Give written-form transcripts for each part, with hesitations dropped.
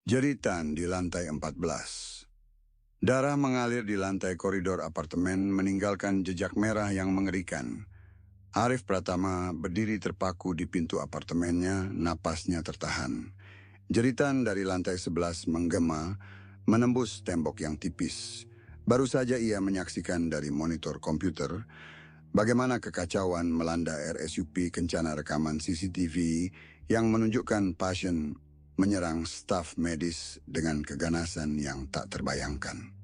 Jeritan di lantai 14. Darah mengalir di lantai koridor apartemen meninggalkan jejak merah yang mengerikan. Arif Pratama berdiri terpaku di pintu apartemennya, napasnya tertahan. Jeritan dari lantai 11 menggema, menembus tembok yang tipis. Baru saja ia menyaksikan dari monitor komputer bagaimana kekacauan melanda RSUP kencana rekaman CCTV yang menunjukkan pasien menyerang staf medis dengan keganasan yang tak terbayangkan.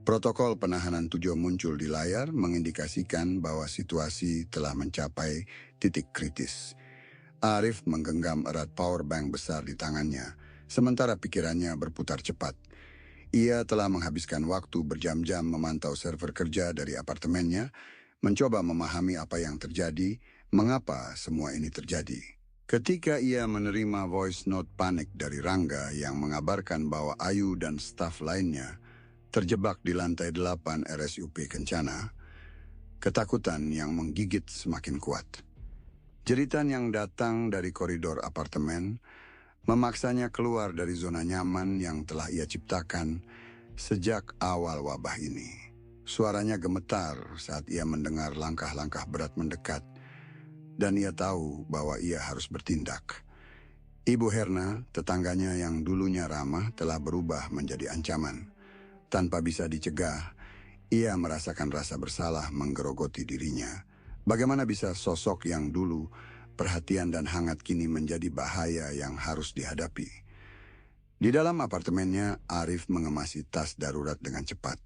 Protokol penahanan tujuh muncul di layar mengindikasikan bahwa situasi telah mencapai titik kritis. Arif menggenggam erat power bank besar di tangannya, sementara pikirannya berputar cepat. Ia telah menghabiskan waktu berjam-jam memantau server kerja dari apartemennya, mencoba memahami apa yang terjadi, mengapa semua ini terjadi. Ketika ia menerima voice note panik dari Rangga yang mengabarkan bahwa Ayu dan staf lainnya terjebak di lantai 8 RSUP Kencana, ketakutan yang menggigit semakin kuat. Jeritan yang datang dari koridor apartemen memaksanya keluar dari zona nyaman yang telah ia ciptakan sejak awal wabah ini. Suaranya gemetar saat ia mendengar langkah-langkah berat mendekat, dan ia tahu bahwa ia harus bertindak. Ibu Herna, tetangganya yang dulunya ramah, telah berubah menjadi ancaman. Tanpa bisa dicegah, ia merasakan rasa bersalah menggerogoti dirinya. Bagaimana bisa sosok yang dulu perhatian dan hangat kini menjadi bahaya yang harus dihadapi? Di dalam apartemennya, Arif mengemasi tas darurat dengan cepat.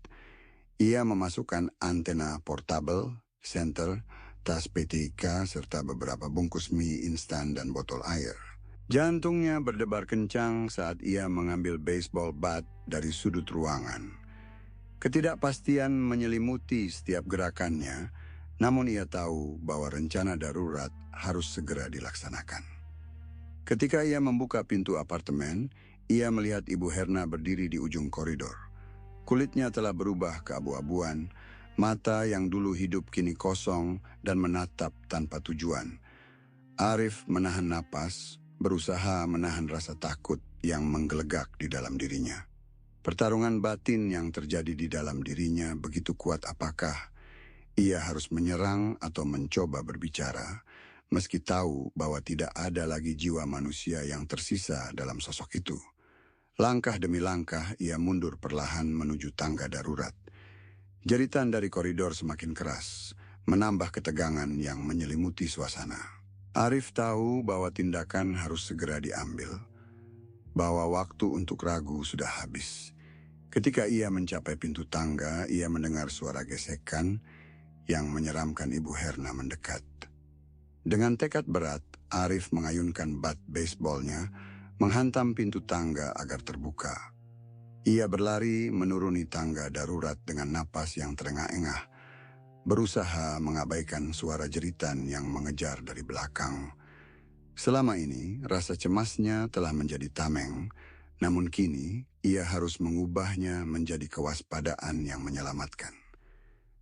Ia memasukkan antena portable, senter, tas PTK, serta beberapa bungkus mie instan dan botol air. Jantungnya berdebar kencang saat ia mengambil baseball bat dari sudut ruangan. Ketidakpastian menyelimuti setiap gerakannya, namun ia tahu bahwa rencana darurat harus segera dilaksanakan. Ketika ia membuka pintu apartemen, ia melihat Ibu Herna berdiri di ujung koridor. Kulitnya telah berubah keabu-abuan, mata yang dulu hidup kini kosong dan menatap tanpa tujuan. Arif menahan napas, berusaha menahan rasa takut yang menggelegak di dalam dirinya. Pertarungan batin yang terjadi di dalam dirinya begitu kuat. Apakah ia harus menyerang atau mencoba berbicara, meski tahu bahwa tidak ada lagi jiwa manusia yang tersisa dalam sosok itu. Langkah demi langkah ia mundur perlahan menuju tangga darurat. Jeritan dari koridor semakin keras, menambah ketegangan yang menyelimuti suasana. Arif tahu bahwa tindakan harus segera diambil, bahwa waktu untuk ragu sudah habis. Ketika ia mencapai pintu tangga, ia mendengar suara gesekan yang menyeramkan Ibu Herna mendekat. Dengan tekad berat, Arif mengayunkan bat baseballnya, menghantam pintu tangga agar terbuka. Ia berlari menuruni tangga darurat dengan napas yang terengah-engah, berusaha mengabaikan suara jeritan yang mengejar dari belakang. Selama ini, rasa cemasnya telah menjadi tameng, namun kini ia harus mengubahnya menjadi kewaspadaan yang menyelamatkan.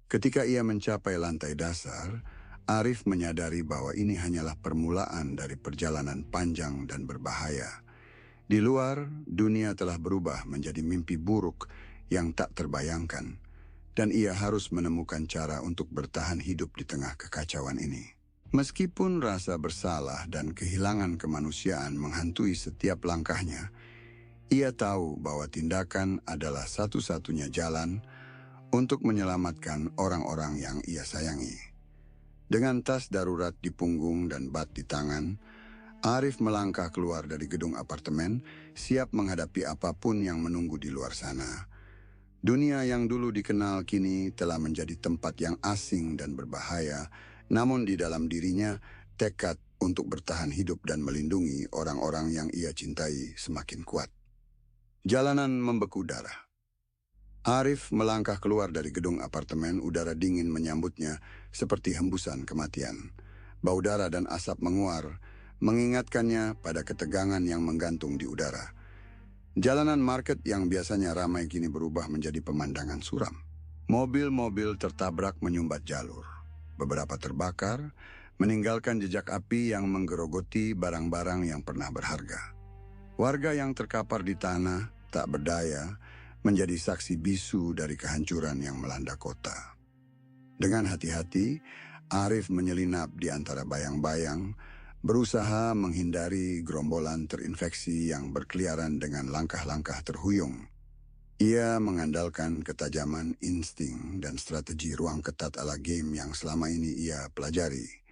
Ketika ia mencapai lantai dasar, Arif menyadari bahwa ini hanyalah permulaan dari perjalanan panjang dan berbahaya. Di luar, dunia telah berubah menjadi mimpi buruk yang tak terbayangkan, dan ia harus menemukan cara untuk bertahan hidup di tengah kekacauan ini. Meskipun rasa bersalah dan kehilangan kemanusiaan menghantui setiap langkahnya, ia tahu bahwa tindakan adalah satu-satunya jalan untuk menyelamatkan orang-orang yang ia sayangi. Dengan tas darurat di punggung dan bat di tangan, Arif melangkah keluar dari gedung apartemen, siap menghadapi apapun yang menunggu di luar sana. Dunia yang dulu dikenal kini telah menjadi tempat yang asing dan berbahaya, namun di dalam dirinya, tekad untuk bertahan hidup dan melindungi orang-orang yang ia cintai semakin kuat. Jalanan membeku darah. Arif melangkah keluar dari gedung apartemen, udara dingin menyambutnya seperti hembusan kematian. Bau darah dan asap menguar, mengingatkannya pada ketegangan yang menggantung di udara. Jalanan market yang biasanya ramai kini berubah menjadi pemandangan suram. Mobil-mobil tertabrak menyumbat jalur. Beberapa terbakar, meninggalkan jejak api yang menggerogoti barang-barang yang pernah berharga. Warga yang terkapar di tanah, tak berdaya, menjadi saksi bisu dari kehancuran yang melanda kota. Dengan hati-hati, Arif menyelinap di antara bayang-bayang, berusaha menghindari gerombolan terinfeksi yang berkeliaran dengan langkah-langkah terhuyung. Ia mengandalkan ketajaman insting dan strategi ruang ketat ala game yang selama ini ia pelajari.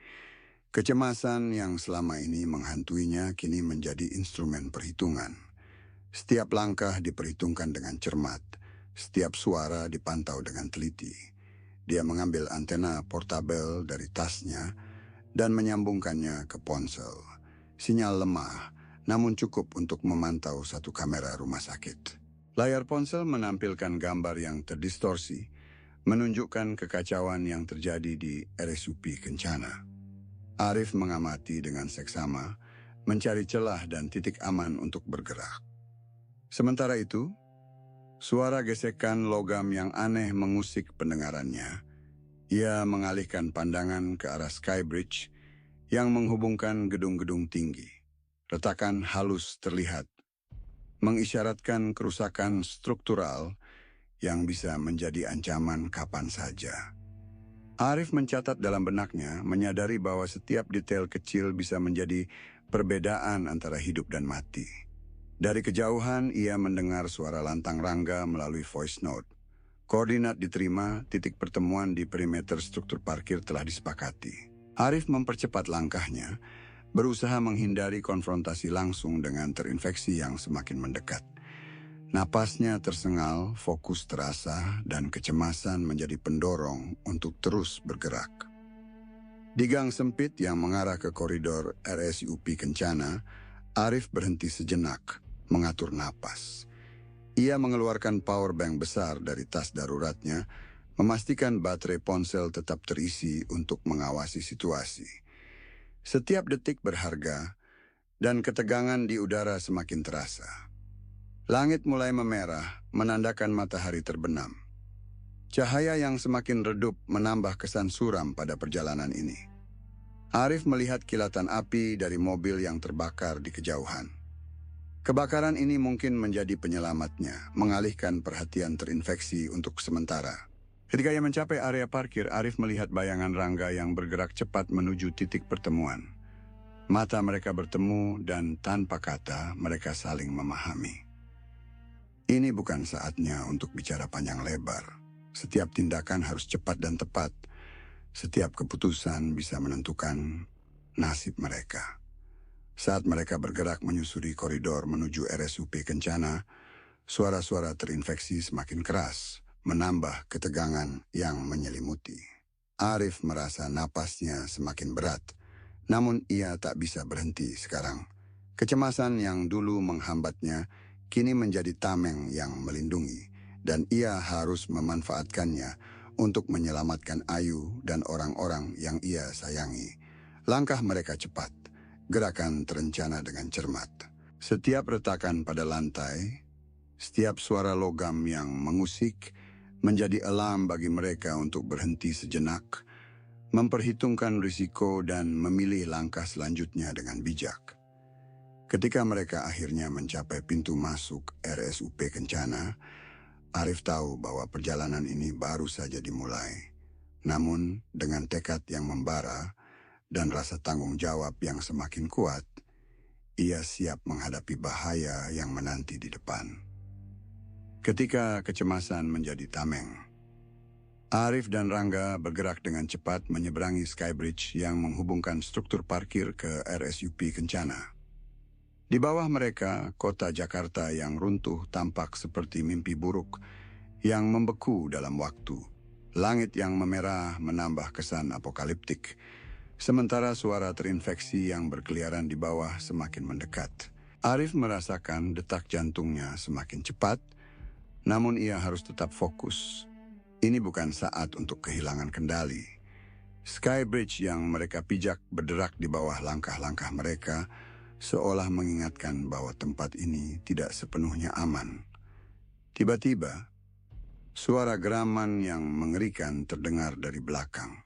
Kecemasan yang selama ini menghantuinya kini menjadi instrumen perhitungan. Setiap langkah diperhitungkan dengan cermat, setiap suara dipantau dengan teliti. Dia mengambil antena portabel dari tasnya dan menyambungkannya ke ponsel. Sinyal lemah, namun cukup untuk memantau satu kamera rumah sakit. Layar ponsel menampilkan gambar yang terdistorsi, menunjukkan kekacauan yang terjadi di RSUP Kencana. Arif mengamati dengan seksama, mencari celah dan titik aman untuk bergerak. Sementara itu, suara gesekan logam yang aneh mengusik pendengarannya. Ia mengalihkan pandangan ke arah Skybridge yang menghubungkan gedung-gedung tinggi. Retakan halus terlihat, mengisyaratkan kerusakan struktural yang bisa menjadi ancaman kapan saja. Arif mencatat dalam benaknya, menyadari bahwa setiap detail kecil bisa menjadi perbedaan antara hidup dan mati. Dari kejauhan, ia mendengar suara lantang Rangga melalui voice note. Koordinat diterima, titik pertemuan di perimeter struktur parkir telah disepakati. Arif mempercepat langkahnya, berusaha menghindari konfrontasi langsung dengan terinfeksi yang semakin mendekat. Napasnya tersengal, fokus terasa, dan kecemasan menjadi pendorong untuk terus bergerak. Di gang sempit yang mengarah ke koridor RSUP Kencana, Arif berhenti sejenak, mengatur napas. Ia mengeluarkan power bank besar dari tas daruratnya, memastikan baterai ponsel tetap terisi untuk mengawasi situasi. Setiap detik berharga, dan ketegangan di udara semakin terasa. Langit mulai memerah, menandakan matahari terbenam. Cahaya yang semakin redup menambah kesan suram pada perjalanan ini. Arif melihat kilatan api dari mobil yang terbakar di kejauhan. Kebakaran ini mungkin menjadi penyelamatnya, mengalihkan perhatian terinfeksi untuk sementara. Ketika ia mencapai area parkir, Arif melihat bayangan Rangga yang bergerak cepat menuju titik pertemuan. Mata mereka bertemu dan tanpa kata mereka saling memahami. Ini bukan saatnya untuk bicara panjang lebar. Setiap tindakan harus cepat dan tepat. Setiap keputusan bisa menentukan nasib mereka. Saat mereka bergerak menyusuri koridor menuju RSUP Kencana, suara-suara terinfeksi semakin keras, menambah ketegangan yang menyelimuti. Arif merasa napasnya semakin berat, namun ia tak bisa berhenti sekarang. Kecemasan yang dulu menghambatnya kini menjadi tameng yang melindungi, dan ia harus memanfaatkannya untuk menyelamatkan Ayu dan orang-orang yang ia sayangi. Langkah mereka cepat, gerakan terencana dengan cermat. Setiap retakan pada lantai, setiap suara logam yang mengusik, menjadi alarm bagi mereka untuk berhenti sejenak, memperhitungkan risiko dan memilih langkah selanjutnya dengan bijak. Ketika mereka akhirnya mencapai pintu masuk RSUP Kencana, Arif tahu bahwa perjalanan ini baru saja dimulai. Namun, dengan tekad yang membara dan rasa tanggung jawab yang semakin kuat, ia siap menghadapi bahaya yang menanti di depan. Ketika kecemasan menjadi tameng, Arif dan Rangga bergerak dengan cepat menyeberangi Skybridge yang menghubungkan struktur parkir ke RSUP Kencana. Di bawah mereka, kota Jakarta yang runtuh tampak seperti mimpi buruk yang membeku dalam waktu. Langit yang memerah menambah kesan apokaliptik, sementara suara terinfeksi yang berkeliaran di bawah semakin mendekat. Arif merasakan detak jantungnya semakin cepat, namun ia harus tetap fokus. Ini bukan saat untuk kehilangan kendali. Skybridge yang mereka pijak berderak di bawah langkah-langkah mereka, seolah mengingatkan bahwa tempat ini tidak sepenuhnya aman. Tiba-tiba, suara geraman yang mengerikan terdengar dari belakang.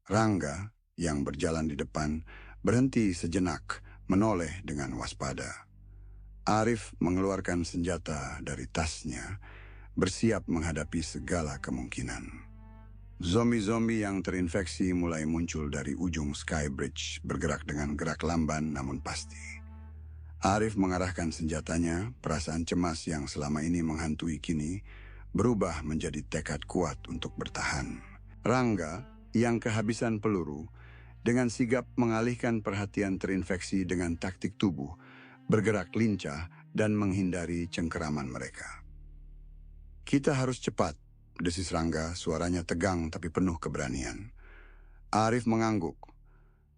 Rangga, yang berjalan di depan, berhenti sejenak, menoleh dengan waspada. Arif mengeluarkan senjata dari tasnya, bersiap menghadapi segala kemungkinan. Zombie-zombie yang terinfeksi mulai muncul dari ujung Skybridge, bergerak dengan gerak lamban namun pasti. Arif mengarahkan senjatanya, perasaan cemas yang selama ini menghantui kini berubah menjadi tekad kuat untuk bertahan. Rangga, yang kehabisan peluru, dengan sigap mengalihkan perhatian terinfeksi dengan taktik tubuh, bergerak lincah dan menghindari cengkeraman mereka. "Kita harus cepat," desis Rangga, suaranya tegang tapi penuh keberanian. Arif mengangguk.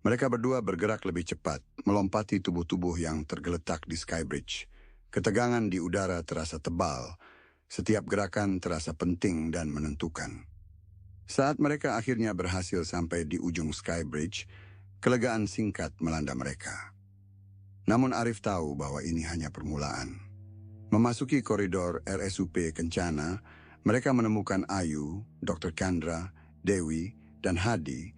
Mereka berdua bergerak lebih cepat, melompati tubuh-tubuh yang tergeletak di Skybridge. Ketegangan di udara terasa tebal. Setiap gerakan terasa penting dan menentukan. Saat mereka akhirnya berhasil sampai di ujung Skybridge, kelegaan singkat melanda mereka. Namun Arif tahu bahwa ini hanya permulaan. Memasuki koridor RSUP Kencana, mereka menemukan Ayu, Dr. Chandra, Dewi, dan Hadi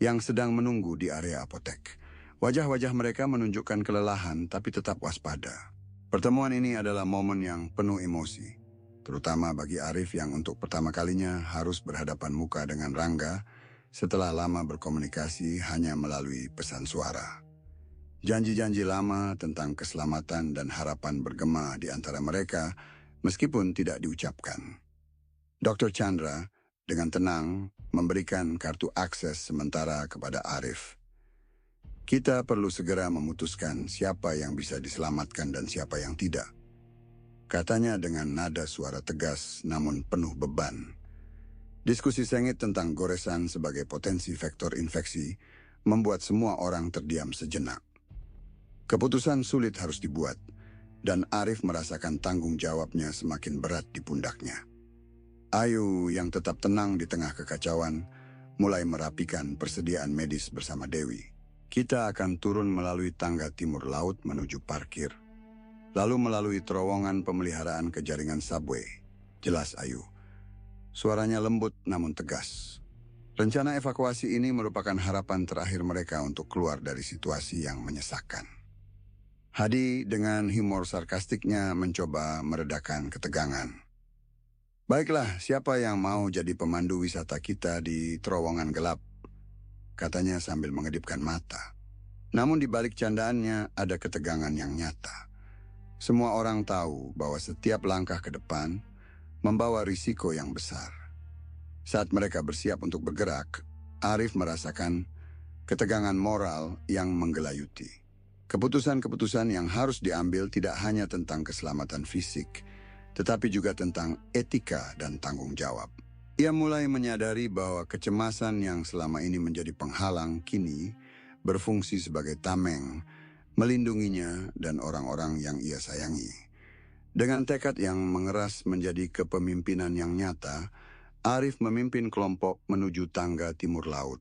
yang sedang menunggu di area apotek. Wajah-wajah mereka menunjukkan kelelahan tapi tetap waspada. Pertemuan ini adalah momen yang penuh emosi, terutama bagi Arif yang untuk pertama kalinya harus berhadapan muka dengan Rangga setelah lama berkomunikasi hanya melalui pesan suara. Janji-janji lama tentang keselamatan dan harapan bergema di antara mereka meskipun tidak diucapkan. Dr. Chandra dengan tenang memberikan kartu akses sementara kepada Arif. "Kita perlu segera memutuskan siapa yang bisa diselamatkan dan siapa yang tidak," katanya dengan nada suara tegas namun penuh beban. Diskusi sengit tentang goresan sebagai potensi vektor infeksi membuat semua orang terdiam sejenak. Keputusan sulit harus dibuat, dan Arif merasakan tanggung jawabnya semakin berat di pundaknya. Ayu yang tetap tenang di tengah kekacauan mulai merapikan persediaan medis bersama Dewi. "Kita akan turun melalui tangga timur laut menuju parkir, lalu melalui terowongan pemeliharaan ke jaringan subway," jelas Ayu. Suaranya lembut namun tegas. Rencana evakuasi ini merupakan harapan terakhir mereka untuk keluar dari situasi yang menyesakkan. Hadi dengan humor sarkastiknya mencoba meredakan ketegangan. "Baiklah, siapa yang mau jadi pemandu wisata kita di terowongan gelap?" katanya sambil mengedipkan mata. Namun di balik candaannya ada ketegangan yang nyata. Semua orang tahu bahwa setiap langkah ke depan membawa risiko yang besar. Saat mereka bersiap untuk bergerak, Arif merasakan ketegangan moral yang menggelayuti. Keputusan-keputusan yang harus diambil tidak hanya tentang keselamatan fisik, tetapi juga tentang etika dan tanggung jawab. Ia mulai menyadari bahwa kecemasan yang selama ini menjadi penghalang kini berfungsi sebagai tameng, melindunginya dan orang-orang yang ia sayangi. Dengan tekad yang mengeras menjadi kepemimpinan yang nyata, Arif memimpin kelompok menuju tangga timur laut.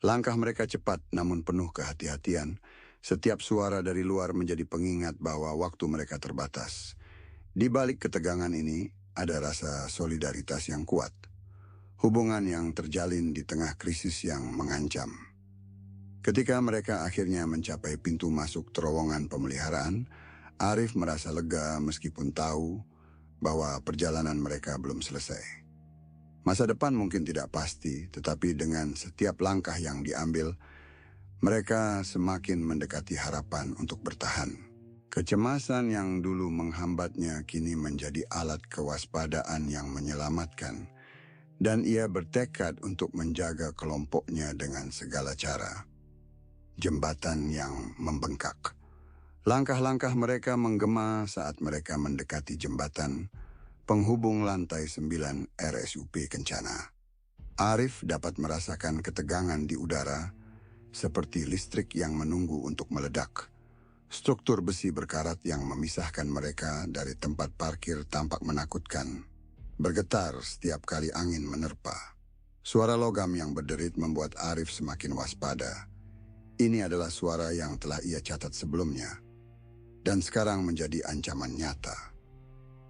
Langkah mereka cepat namun penuh kehati-hatian. Setiap suara dari luar menjadi pengingat bahwa waktu mereka terbatas. Di balik ketegangan ini ada rasa solidaritas yang kuat. Hubungan yang terjalin di tengah krisis yang mengancam. Ketika mereka akhirnya mencapai pintu masuk terowongan pemeliharaan, Arif merasa lega meskipun tahu bahwa perjalanan mereka belum selesai. Masa depan mungkin tidak pasti, tetapi dengan setiap langkah yang diambil, mereka semakin mendekati harapan untuk bertahan. Kecemasan yang dulu menghambatnya kini menjadi alat kewaspadaan yang menyelamatkan, dan ia bertekad untuk menjaga kelompoknya dengan segala cara. Jembatan yang membengkak. Langkah-langkah mereka menggema saat mereka mendekati jembatan penghubung lantai 9 RSUP Kencana. Arif dapat merasakan ketegangan di udara, seperti listrik yang menunggu untuk meledak. Struktur besi berkarat yang memisahkan mereka dari tempat parkir tampak menakutkan. Bergetar setiap kali angin menerpa. Suara logam yang berderit membuat Arif semakin waspada. Ini adalah suara yang telah ia catat sebelumnya, dan sekarang menjadi ancaman nyata.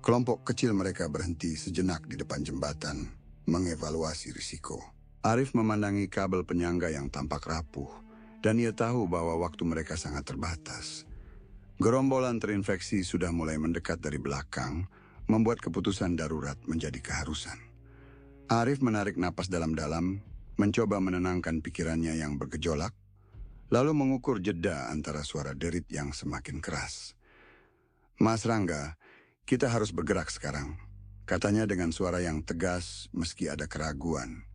Kelompok kecil mereka berhenti sejenak di depan jembatan, mengevaluasi risiko. Arif memandangi kabel penyangga yang tampak rapuh, dan ia tahu bahwa waktu mereka sangat terbatas. Gerombolan terinfeksi sudah mulai mendekat dari belakang, membuat keputusan darurat menjadi keharusan. Arif menarik napas dalam-dalam, mencoba menenangkan pikirannya yang bergejolak, lalu mengukur jeda antara suara derit yang semakin keras. "Mas Rangga, kita harus bergerak sekarang," katanya dengan suara yang tegas meski ada keraguan.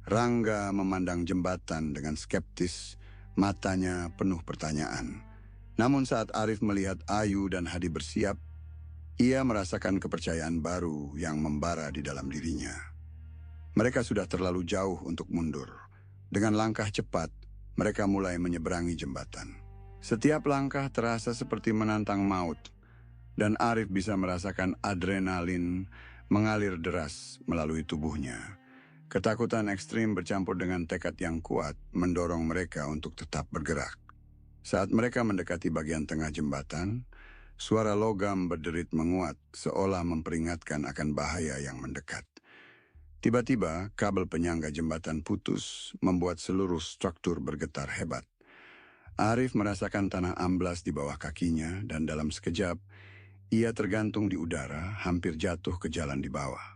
Rangga memandang jembatan dengan skeptis, matanya penuh pertanyaan. Namun saat Arif melihat Ayu dan Hadi bersiap, ia merasakan kepercayaan baru yang membara di dalam dirinya. Mereka sudah terlalu jauh untuk mundur. Dengan langkah cepat, mereka mulai menyeberangi jembatan. Setiap langkah terasa seperti menantang maut, dan Arif bisa merasakan adrenalin mengalir deras melalui tubuhnya. Ketakutan ekstrim bercampur dengan tekad yang kuat mendorong mereka untuk tetap bergerak. Saat mereka mendekati bagian tengah jembatan, suara logam berderit menguat seolah memperingatkan akan bahaya yang mendekat. Tiba-tiba, kabel penyangga jembatan putus, membuat seluruh struktur bergetar hebat. Arif merasakan tanah amblas di bawah kakinya dan dalam sekejap, ia tergantung di udara, hampir jatuh ke jalan di bawah.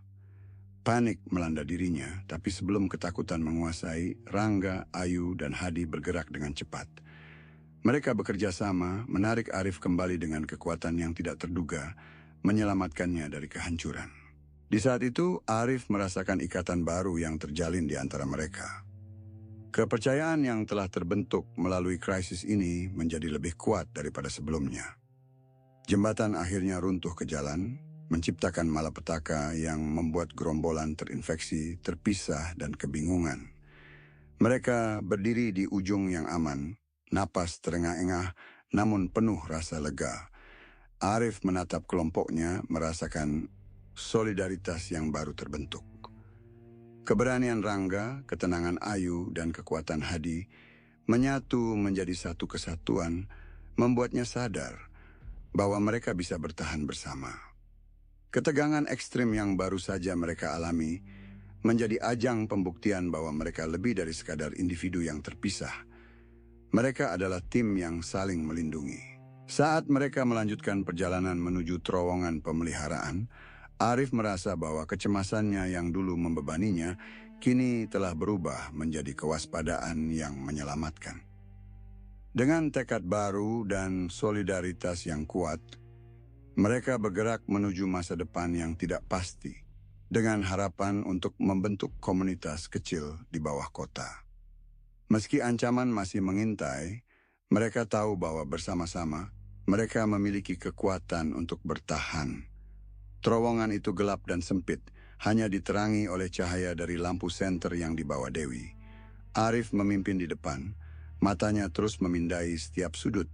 Panik melanda dirinya, tapi sebelum ketakutan menguasai, Rangga, Ayu, dan Hadi bergerak dengan cepat. Mereka bekerja sama, menarik Arif kembali dengan kekuatan yang tidak terduga, menyelamatkannya dari kehancuran. Di saat itu, Arif merasakan ikatan baru yang terjalin di antara mereka. Kepercayaan yang telah terbentuk melalui krisis ini menjadi lebih kuat daripada sebelumnya. Jembatan akhirnya runtuh ke jalan, menciptakan malapetaka yang membuat gerombolan terinfeksi, terpisah, dan kebingungan. Mereka berdiri di ujung yang aman, napas terengah-engah, namun penuh rasa lega. Arif menatap kelompoknya, merasakan solidaritas yang baru terbentuk. Keberanian Rangga, ketenangan Ayu, dan kekuatan Hadi menyatu menjadi satu kesatuan, membuatnya sadar bahwa mereka bisa bertahan bersama. Ketegangan ekstrim yang baru saja mereka alami menjadi ajang pembuktian bahwa mereka lebih dari sekadar individu yang terpisah. Mereka adalah tim yang saling melindungi. Saat mereka melanjutkan perjalanan menuju terowongan pemeliharaan, Arif merasa bahwa kecemasannya yang dulu membebaninya kini telah berubah menjadi kewaspadaan yang menyelamatkan. Dengan tekad baru dan solidaritas yang kuat, mereka bergerak menuju masa depan yang tidak pasti, dengan harapan untuk membentuk komunitas kecil di bawah kota. Meski ancaman masih mengintai, mereka tahu bahwa bersama-sama mereka memiliki kekuatan untuk bertahan. Terowongan itu gelap dan sempit, hanya diterangi oleh cahaya dari lampu senter yang dibawa Dewi. Arif memimpin di depan, matanya terus memindai setiap sudut,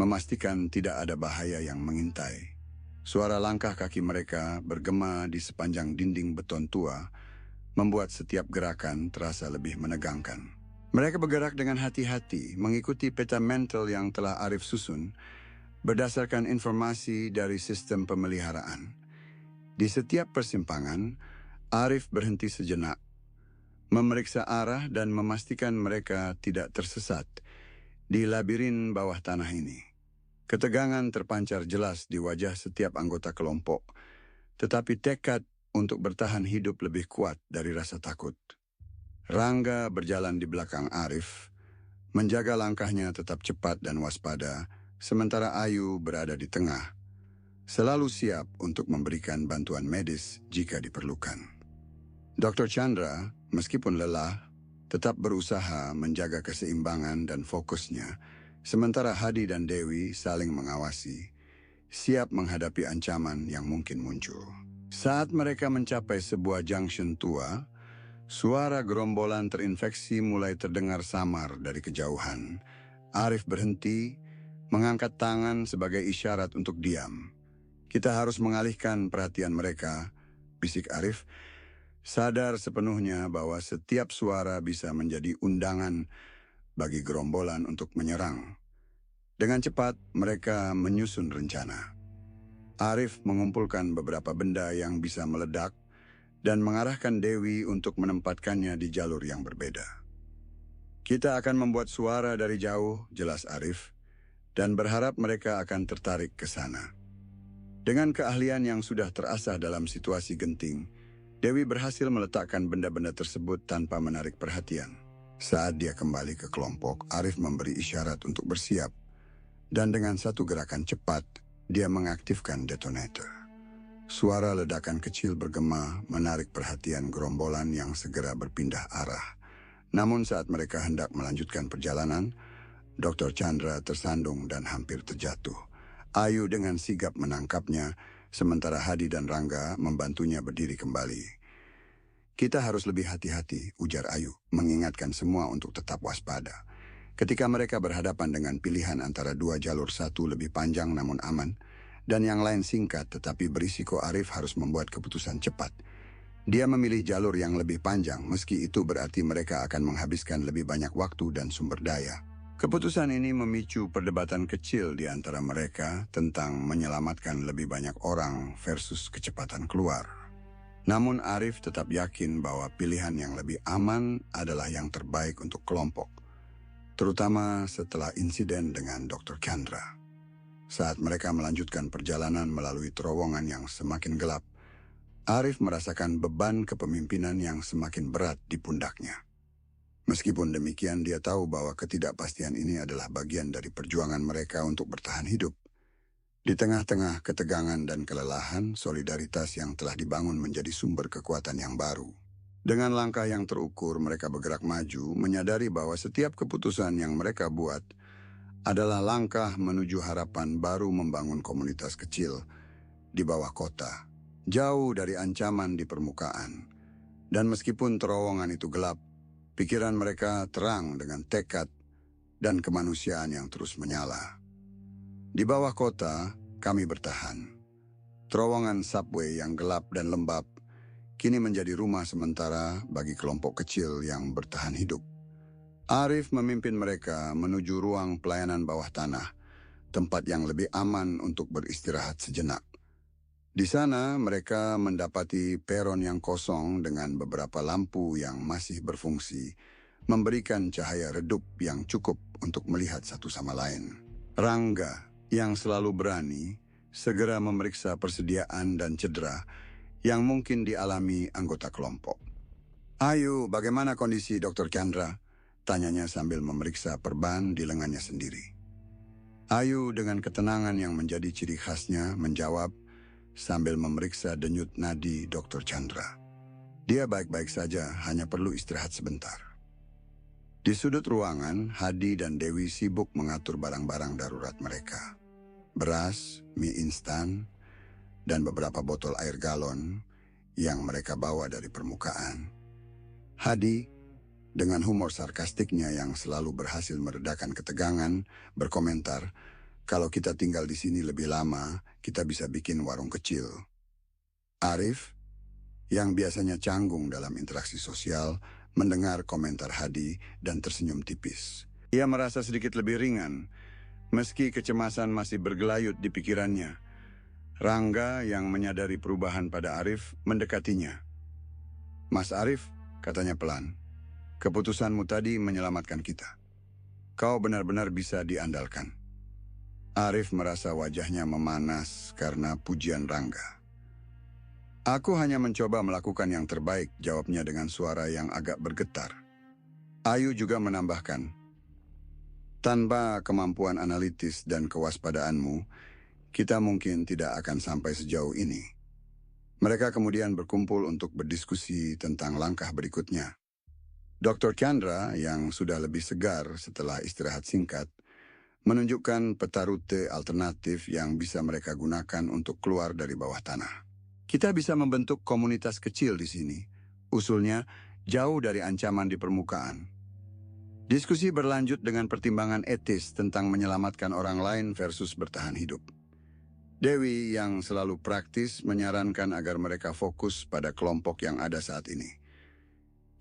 memastikan tidak ada bahaya yang mengintai. Suara langkah kaki mereka bergema di sepanjang dinding beton tua, membuat setiap gerakan terasa lebih menegangkan. Mereka bergerak dengan hati-hati, mengikuti peta mental yang telah Arif susun, berdasarkan informasi dari sistem pemeliharaan. Di setiap persimpangan, Arif berhenti sejenak, memeriksa arah dan memastikan mereka tidak tersesat di labirin bawah tanah ini. Ketegangan terpancar jelas di wajah setiap anggota kelompok, tetapi tekad untuk bertahan hidup lebih kuat dari rasa takut. Rangga berjalan di belakang Arif, menjaga langkahnya tetap cepat dan waspada, sementara Ayu berada di tengah, selalu siap untuk memberikan bantuan medis jika diperlukan. Dr. Chandra, meskipun lelah, tetap berusaha menjaga keseimbangan dan fokusnya, sementara Hadi dan Dewi saling mengawasi, siap menghadapi ancaman yang mungkin muncul. Saat mereka mencapai sebuah junction tua, suara gerombolan terinfeksi mulai terdengar samar dari kejauhan. Arif berhenti, mengangkat tangan sebagai isyarat untuk diam. "Kita harus mengalihkan perhatian mereka," bisik Arif, sadar sepenuhnya bahwa setiap suara bisa menjadi undangan bagi gerombolan untuk menyerang. Dengan cepat, mereka menyusun rencana. Arif mengumpulkan beberapa benda yang bisa meledak dan mengarahkan Dewi untuk menempatkannya di jalur yang berbeda. "Kita akan membuat suara dari jauh," jelas Arif, dan berharap mereka akan tertarik ke sana. Dengan keahlian yang sudah terasah dalam situasi genting, Dewi berhasil meletakkan benda-benda tersebut tanpa menarik perhatian. Saat dia kembali ke kelompok, Arif memberi isyarat untuk bersiap, dan dengan satu gerakan cepat, dia mengaktifkan detonator. Suara ledakan kecil bergema menarik perhatian gerombolan yang segera berpindah arah. Namun saat mereka hendak melanjutkan perjalanan, Dr. Chandra tersandung dan hampir terjatuh. Ayu dengan sigap menangkapnya, sementara Hadi dan Rangga membantunya berdiri kembali. Kita harus lebih hati-hati, ujar Ayu, mengingatkan semua untuk tetap waspada. Ketika mereka berhadapan dengan pilihan antara dua jalur, satu lebih panjang namun aman, dan yang lain singkat tetapi berisiko, Arif harus membuat keputusan cepat. Dia memilih jalur yang lebih panjang, meski itu berarti mereka akan menghabiskan lebih banyak waktu dan sumber daya. Keputusan ini memicu perdebatan kecil di antara mereka tentang menyelamatkan lebih banyak orang versus kecepatan keluar. Namun Arif tetap yakin bahwa pilihan yang lebih aman adalah yang terbaik untuk kelompok, terutama setelah insiden dengan Dr. Chandra. Saat mereka melanjutkan perjalanan melalui terowongan yang semakin gelap, Arif merasakan beban kepemimpinan yang semakin berat di pundaknya. Meskipun demikian, dia tahu bahwa ketidakpastian ini adalah bagian dari perjuangan mereka untuk bertahan hidup. Di tengah-tengah ketegangan dan kelelahan, solidaritas yang telah dibangun menjadi sumber kekuatan yang baru. Dengan langkah yang terukur, mereka bergerak maju, menyadari bahwa setiap keputusan yang mereka buat adalah langkah menuju harapan baru, membangun komunitas kecil di bawah kota, jauh dari ancaman di permukaan. Dan meskipun terowongan itu gelap, pikiran mereka terang dengan tekad dan kemanusiaan yang terus menyala. Di bawah kota, kami bertahan. Terowongan subway yang gelap dan lembab kini menjadi rumah sementara bagi kelompok kecil yang bertahan hidup. Arif memimpin mereka menuju ruang pelayanan bawah tanah, tempat yang lebih aman untuk beristirahat sejenak. Di sana mereka mendapati peron yang kosong dengan beberapa lampu yang masih berfungsi, memberikan cahaya redup yang cukup untuk melihat satu sama lain. Rangga, yang selalu berani, segera memeriksa persediaan dan cedera yang mungkin dialami anggota kelompok. "Ayu, bagaimana kondisi Dr. Chandra?" tanyanya sambil memeriksa perban di lengannya sendiri. Ayu dengan ketenangan yang menjadi ciri khasnya menjawab sambil memeriksa denyut nadi Dr. Chandra. "Dia baik-baik saja, hanya perlu istirahat sebentar." Di sudut ruangan, Hadi dan Dewi sibuk mengatur barang-barang darurat mereka. Beras, mie instan, dan beberapa botol air galon yang mereka bawa dari permukaan. Hadi, dengan humor sarkastiknya yang selalu berhasil meredakan ketegangan, berkomentar, "Kalau kita tinggal di sini lebih lama, kita bisa bikin warung kecil." Arif, yang biasanya canggung dalam interaksi sosial, mendengar komentar Hadi dan tersenyum tipis. Ia merasa sedikit lebih ringan, meski kecemasan masih bergelayut di pikirannya. Rangga yang menyadari perubahan pada Arif mendekatinya. "Mas Arif," katanya pelan, "keputusanmu tadi menyelamatkan kita. Kau benar-benar bisa diandalkan." Arif merasa wajahnya memanas karena pujian Rangga. "Aku hanya mencoba melakukan yang terbaik," jawabnya dengan suara yang agak bergetar. Ayu juga menambahkan, "Tanpa kemampuan analitis dan kewaspadaanmu, kita mungkin tidak akan sampai sejauh ini." Mereka kemudian berkumpul untuk berdiskusi tentang langkah berikutnya. Dr. Chandra, yang sudah lebih segar setelah istirahat singkat, menunjukkan peta rute alternatif yang bisa mereka gunakan untuk keluar dari bawah tanah. "Kita bisa membentuk komunitas kecil di sini," usulnya, "jauh dari ancaman di permukaan." Diskusi berlanjut dengan pertimbangan etis tentang menyelamatkan orang lain versus bertahan hidup. Dewi, yang selalu praktis, menyarankan agar mereka fokus pada kelompok yang ada saat ini.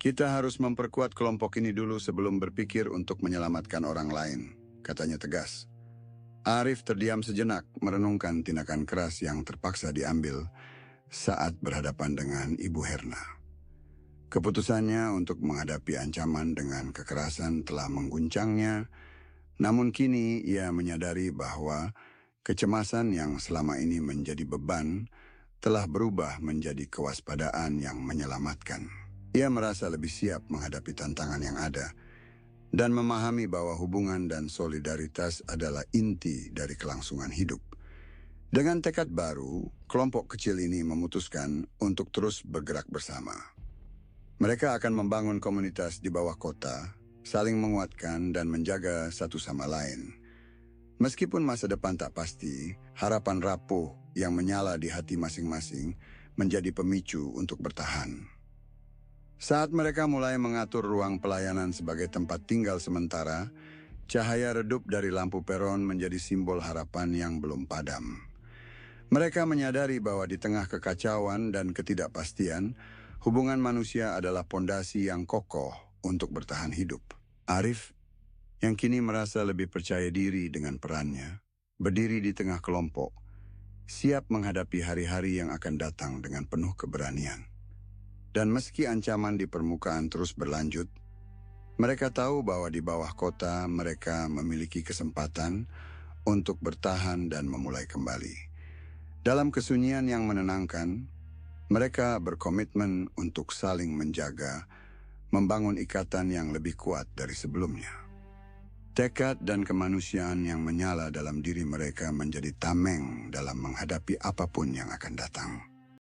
"Kita harus memperkuat kelompok ini dulu sebelum berpikir untuk menyelamatkan orang lain," katanya tegas. Arif terdiam sejenak, merenungkan tindakan keras yang terpaksa diambil saat berhadapan dengan Ibu Herna. Keputusannya untuk menghadapi ancaman dengan kekerasan telah mengguncangnya, Namun kini ia menyadari bahwa kecemasan yang selama ini menjadi beban telah berubah menjadi kewaspadaan yang menyelamatkan. Ia merasa lebih siap menghadapi tantangan yang ada dan memahami bahwa hubungan dan solidaritas adalah inti dari kelangsungan hidup. Dengan tekad baru, kelompok kecil ini memutuskan untuk terus bergerak bersama. Mereka akan membangun komunitas di bawah kota, saling menguatkan dan menjaga satu sama lain. Meskipun masa depan tak pasti, harapan rapuh yang menyala di hati masing-masing menjadi pemicu untuk bertahan. Saat mereka mulai mengatur ruang pelayanan sebagai tempat tinggal sementara, cahaya redup dari lampu peron menjadi simbol harapan yang belum padam. Mereka menyadari bahwa di tengah kekacauan dan ketidakpastian, hubungan manusia adalah pondasi yang kokoh untuk bertahan hidup. Arif, yang kini merasa lebih percaya diri dengan perannya, berdiri di tengah kelompok, siap menghadapi hari-hari yang akan datang dengan penuh keberanian. Dan meski ancaman di permukaan terus berlanjut, mereka tahu bahwa di bawah kota mereka memiliki kesempatan untuk bertahan dan memulai kembali. Dalam kesunyian yang menenangkan, mereka berkomitmen untuk saling menjaga, membangun ikatan yang lebih kuat dari sebelumnya. Tekad dan kemanusiaan yang menyala dalam diri mereka menjadi tameng dalam menghadapi apapun yang akan datang.